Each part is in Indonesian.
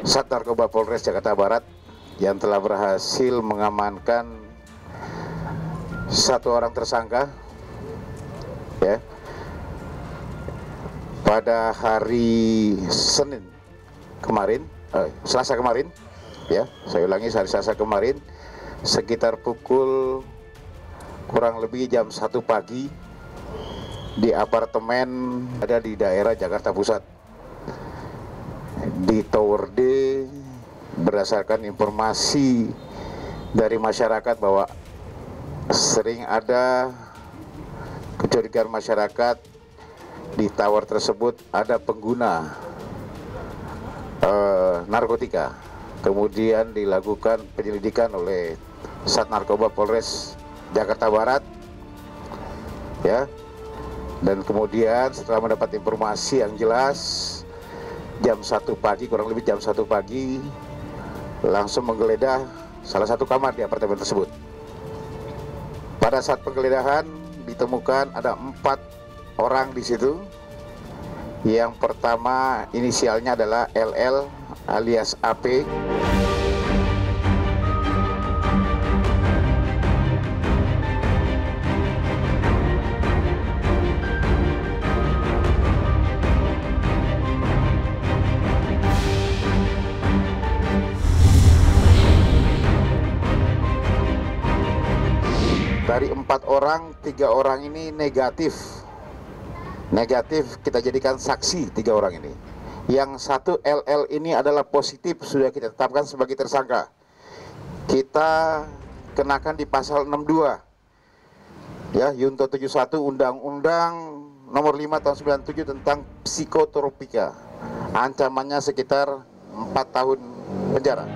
Sat Narkoba Polres Jakarta Barat yang telah berhasil mengamankan satu orang tersangka ya pada hari Senin kemarin, Selasa kemarin ya, saya ulangi, hari Selasa kemarin sekitar pukul kurang lebih jam 1 pagi di apartemen ada di daerah Jakarta Pusat di Tower D. Berdasarkan informasi dari masyarakat bahwa sering ada kecurigaan masyarakat di tower tersebut ada pengguna narkotika. Kemudian dilakukan penyelidikan oleh Sat Narkoba Polres Jakarta Barat ya, dan kemudian setelah mendapat informasi yang jelas jam 1 pagi, kurang lebih jam 1 pagi langsung menggeledah salah satu kamar di apartemen tersebut. Pada saat penggeledahan ditemukan ada 4 orang di situ. Yang pertama inisialnya adalah LL alias AP. Dari 4 orang, 3 orang ini negatif kita jadikan saksi 3 orang ini. Yang satu LL ini adalah positif, sudah kita tetapkan sebagai tersangka. Kita kenakan di pasal 62 ya, Yunto 71 Undang-Undang nomor 5 tahun 97 tentang psikotropika. Ancamannya sekitar 4 tahun penjara.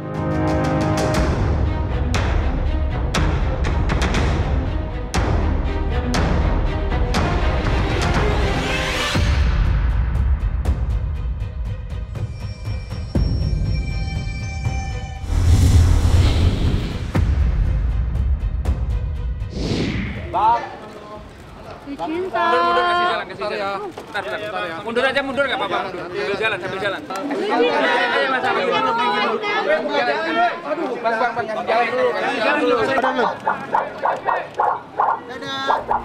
Mundur, kasih jalan, kasih jalan. Bentar ya. Mundur aja, mundur nggak apa-apa. Sambil jalan, sambil jalan. Ayo mas, aduh, bang, jalan dulu. Jalan dulu. Dadah.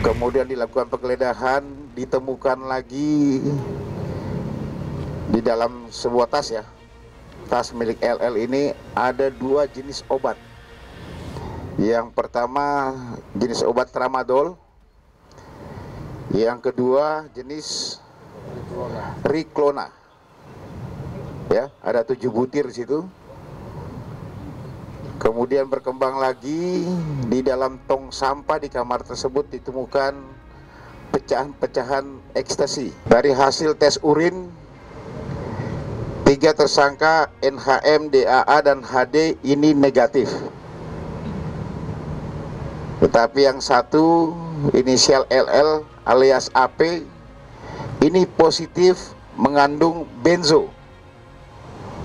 Kemudian dilakukan penggeledahan, ditemukan lagi di dalam sebuah tas ya, tas milik LL ini ada 2 jenis obat. Yang pertama jenis obat tramadol, yang kedua jenis Riklona. Ya, ada 7 butir di situ. Kemudian berkembang lagi di dalam tong sampah di kamar tersebut ditemukan pecahan-pecahan ekstasi. Dari hasil tes urin 3 tersangka NHM, DAA dan HD ini negatif. Tetapi yang satu inisial LL alias AP ini positif mengandung benzo.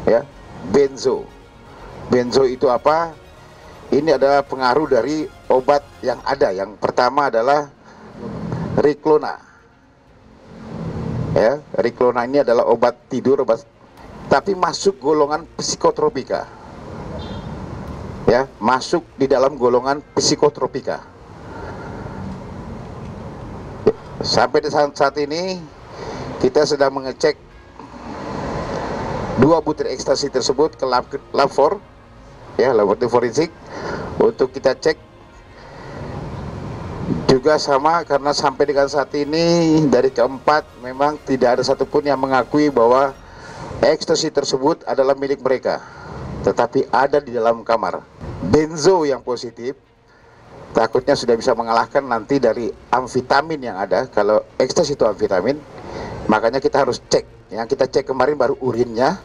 Ya, benzo. Benzo itu apa? Ini adalah pengaruh dari obat yang ada. Yang pertama adalah Riklona. Ya, Riklona ini adalah obat tidur, tapi masuk golongan psikotropika. Ya, masuk di dalam golongan psikotropika. Sampai di saat ini kita sedang mengecek 2 butir ekstasi tersebut ke lab 4. Ya, laboratorium forensik untuk kita cek juga sama, karena sampai dengan saat ini dari keempat memang tidak ada satupun yang mengakui bahwa ekstasi tersebut adalah milik mereka, tetapi ada di dalam kamar. Benzo yang positif takutnya sudah bisa mengalahkan nanti dari amfetamin yang ada. Kalau ekstasi itu amfetamin, makanya kita harus cek. Yang kita cek kemarin baru urinnya,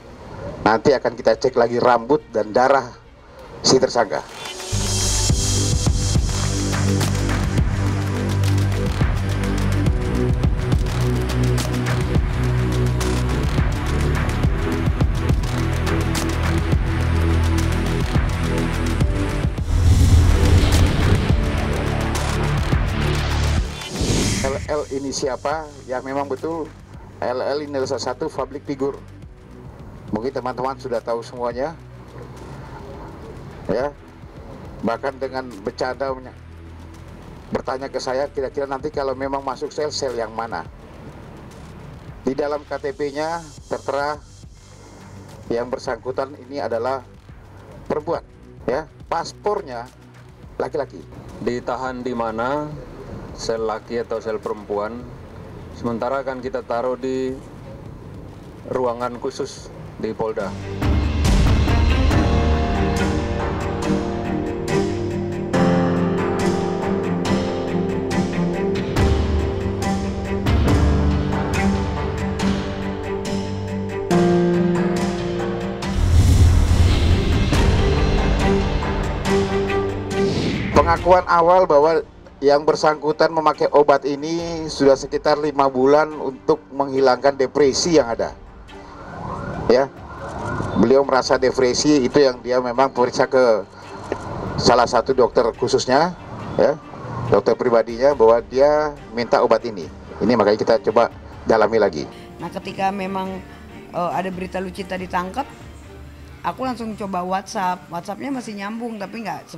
Nanti akan kita cek lagi rambut dan darah si tersangka. LL ini siapa? Ya memang betul LL ini adalah salah satu public figure. Mungkin teman-teman sudah tahu semuanya, ya. Bahkan dengan bercanda bertanya ke saya, kira-kira nanti kalau memang masuk sel yang mana? Di dalam KTP-nya tertera yang bersangkutan ini adalah perempuan, ya. Paspornya laki-laki. Ditahan di mana, sel laki atau sel perempuan, sementara akan kita taruh di ruangan khusus di Polda. Pengakuan awal bahwa yang bersangkutan memakai obat ini sudah sekitar 5 bulan untuk menghilangkan depresi yang ada. Ya, beliau merasa depresi, itu yang dia memang periksa ke salah satu dokter khususnya, ya, dokter pribadinya, bahwa dia minta obat ini. Ini makanya kita coba dalami lagi. Nah, ketika memang ada berita Lucinta ditangkap, aku langsung coba WhatsAppnya masih nyambung, tapi nggak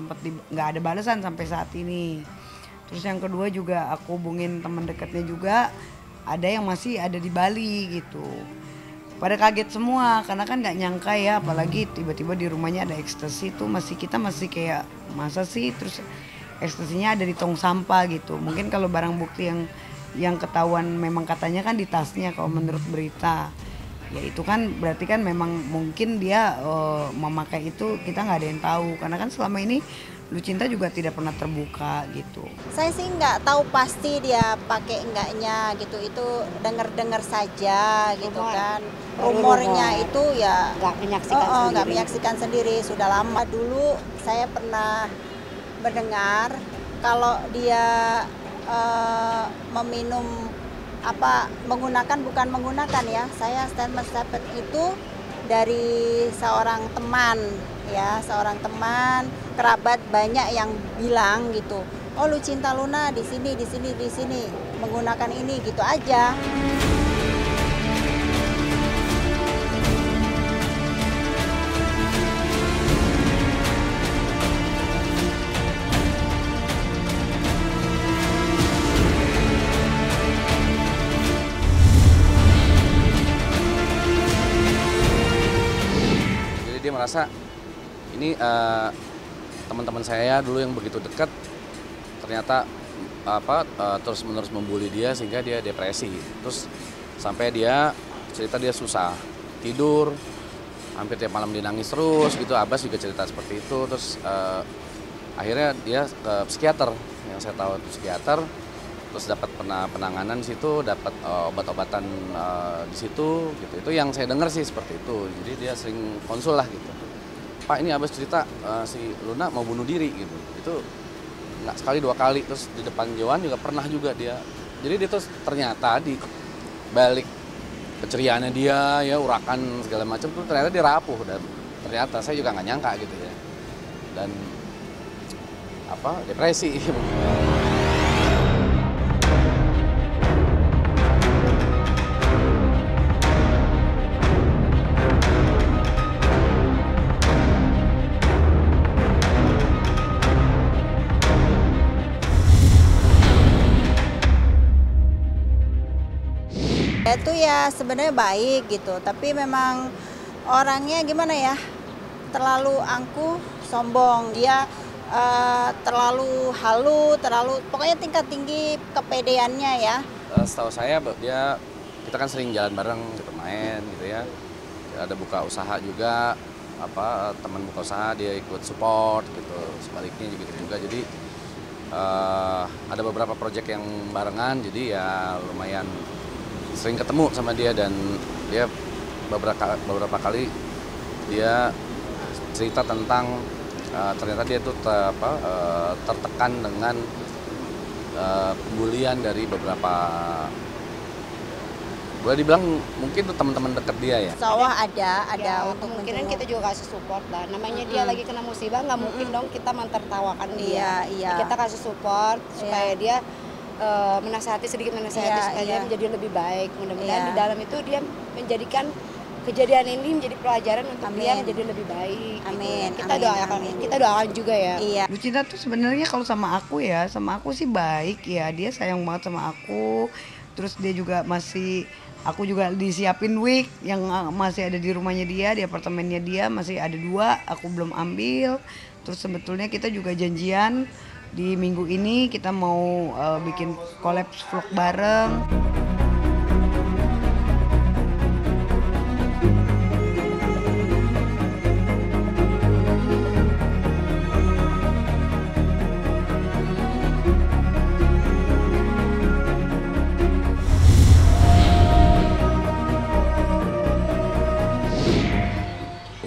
ada balasan sampai saat ini. Terus yang kedua juga aku hubungin teman dekatnya juga, ada yang masih ada di Bali gitu. Pada kaget semua karena kan nggak nyangka ya, apalagi tiba-tiba di rumahnya ada ekstasi tuh, kita masih kayak masa sih, terus ekstasinya ada di tong sampah gitu. Mungkin kalau barang bukti yang ketahuan memang katanya kan di tasnya kalau menurut berita. Ya itu kan berarti kan memang mungkin dia memakai itu, kita nggak ada yang tahu karena kan selama ini Lucinta juga tidak pernah terbuka gitu. Saya sih nggak tahu pasti dia pakai enggaknya gitu, itu dengar-dengar saja gitu kan. Rumornya itu ya nggak menyaksikan sendiri. Sudah lama dulu saya pernah mendengar kalau dia meminum bukan menggunakan ya, saya statement itu dari seorang teman ya, seorang teman kerabat banyak yang bilang gitu, oh Lucinta Luna di sini menggunakan ini gitu aja. Dia merasa ini teman-teman saya dulu yang begitu dekat ternyata terus-menerus membuli dia sehingga dia depresi. Terus sampai dia cerita dia susah tidur, hampir tiap malam dia nangis terus gitu. Abbas juga cerita seperti itu. Terus akhirnya dia ke psikiater, yang saya tahu itu psikiater. Terus dapat penanganan di situ, dapat obat-obatan di situ gitu. Itu yang saya dengar sih seperti itu. Jadi dia sering konsul lah gitu. Pak, ini Abbas cerita si Luna mau bunuh diri gitu. Itu nggak sekali dua kali. Terus di depan Johan juga pernah juga dia. Jadi dia terus ternyata di balik keceriaannya dia ya, urakan segala macam tuh ternyata dia rapuh, dan ternyata saya juga nggak nyangka gitu ya. Dan depresi. Itu ya sebenarnya baik gitu, tapi memang orangnya gimana ya, terlalu angkuh, sombong, dia terlalu halu, pokoknya tingkat tinggi kepedeannya ya. Setahu saya kita kan sering jalan bareng gitu, main gitu ya. Ada buka usaha juga, teman buka usaha dia ikut support gitu, sebaliknya juga. Jadi ada beberapa proyek yang barengan, jadi ya lumayan sering ketemu sama dia, dan dia beberapa kali dia cerita tentang ternyata dia tuh tertekan dengan pembulian dari beberapa, boleh dibilang mungkin tuh teman-teman dekat dia ya. Sawah ada Ya, untuk kemungkinan menjenguk. kita juga kasih support lah. Namanya dia lagi kena musibah, nggak mungkin dong kita mentertawakan dia. Iya. Kita kasih support supaya dia menasihati supaya dia menjadi lebih baik. Mudah-mudahan Iya. di dalam itu dia menjadikan kejadian ini menjadi pelajaran untuk dia Amin. menjadi lebih baik. Amin, Gitu. Kita amin, doakan, amin. kita doakan juga ya. Iya. Lucinta tuh sebenarnya kalau sama aku sih baik ya, dia sayang banget sama aku. Terus dia juga aku juga disiapin wig yang masih ada di rumahnya dia, di apartemennya dia masih ada 2, aku belum ambil. Terus sebetulnya kita juga janjian di minggu ini kita mau bikin collab vlog bareng.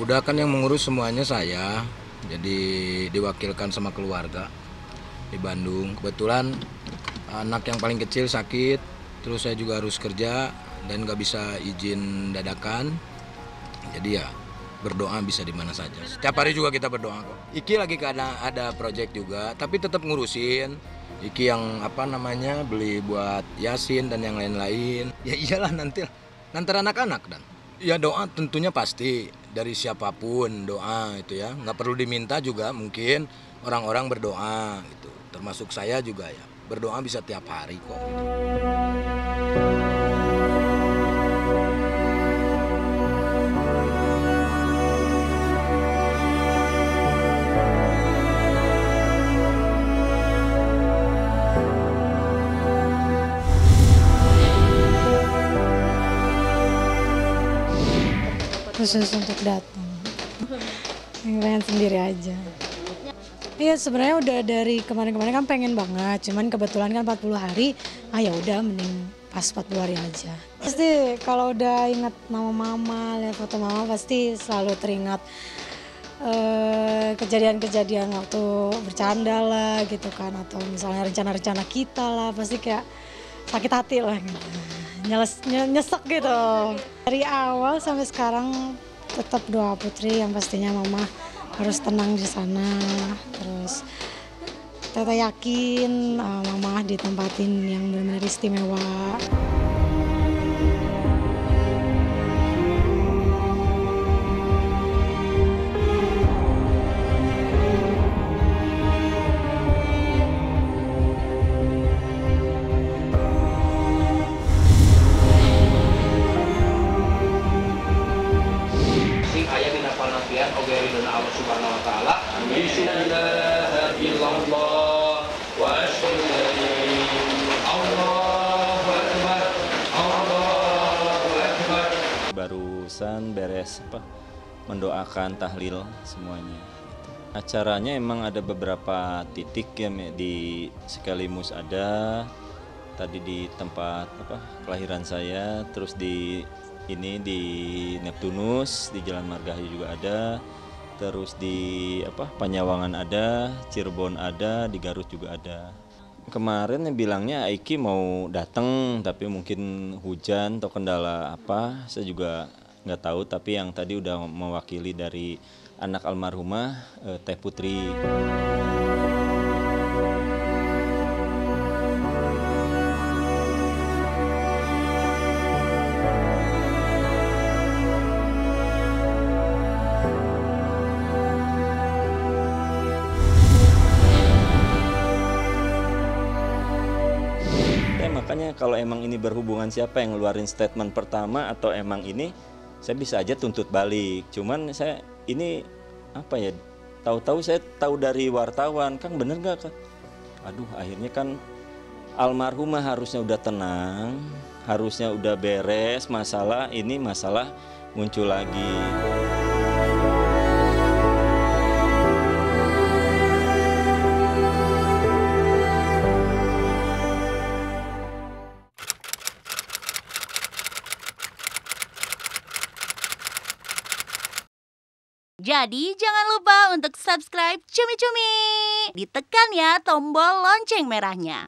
Udah kan yang mengurus semuanya saya, jadi diwakilkan sama keluarga di Bandung. Kebetulan anak yang paling kecil sakit, terus saya juga harus kerja dan nggak bisa izin dadakan. Jadi ya berdoa bisa di mana saja. Setiap hari juga kita berdoa kok. Iki lagi ada project juga, tapi tetap ngurusin. Iki yang beli buat Yasin dan yang lain-lain. Ya iyalah nanti anak-anak dan. Ya doa tentunya pasti dari siapapun doa itu ya, nggak perlu diminta juga, mungkin orang-orang berdoa gitu, termasuk saya juga ya, berdoa bisa tiap hari kok. Khusus untuk datang, pengen sendiri aja. Iya sebenarnya udah dari kemarin-kemarin kan pengen banget, cuman kebetulan kan 40 hari, ya udah mending pas 40 hari aja. Pasti kalau udah ingat nama mama, lihat foto mama pasti selalu teringat kejadian-kejadian waktu bercanda lah gitu kan, atau misalnya rencana-rencana kita lah, pasti kayak sakit hati lah gitu. Nyesek gitu. Dari awal sampai sekarang tetap doa Putri yang pastinya mama harus tenang di sana. Terus Teta yakin mama ditempatin yang benar-benar istimewa. Allah Subhanahu wa taala. Bismillahirrahmanirrahim. Wa asyhadu Allahu akbar. Allahu akbar. Barusan beres mendoakan tahlil semuanya. Acaranya emang ada beberapa titik ya, di Sekalimus ada, tadi di tempat kelahiran saya, terus di Neptunus, di Jalan Margahayu juga ada, terus di Panyawangan ada, Cirebon ada, di Garut juga ada. Kemarin bilangnya Aiki mau datang, tapi mungkin hujan atau kendala apa, saya juga nggak tahu. Tapi yang tadi udah mewakili dari anak almarhumah Teh Putri. Makanya kalau emang ini berhubungan, siapa yang ngeluarin statement pertama atau emang ini, saya bisa aja tuntut balik. Cuman saya ini tahu-tahu saya tahu dari wartawan, Kang bener gak Kang? Aduh, akhirnya kan almarhumah harusnya udah tenang, harusnya udah beres masalah, ini masalah muncul lagi. Jadi jangan lupa untuk subscribe Cumi Cumi. Ditekan ya tombol lonceng merahnya.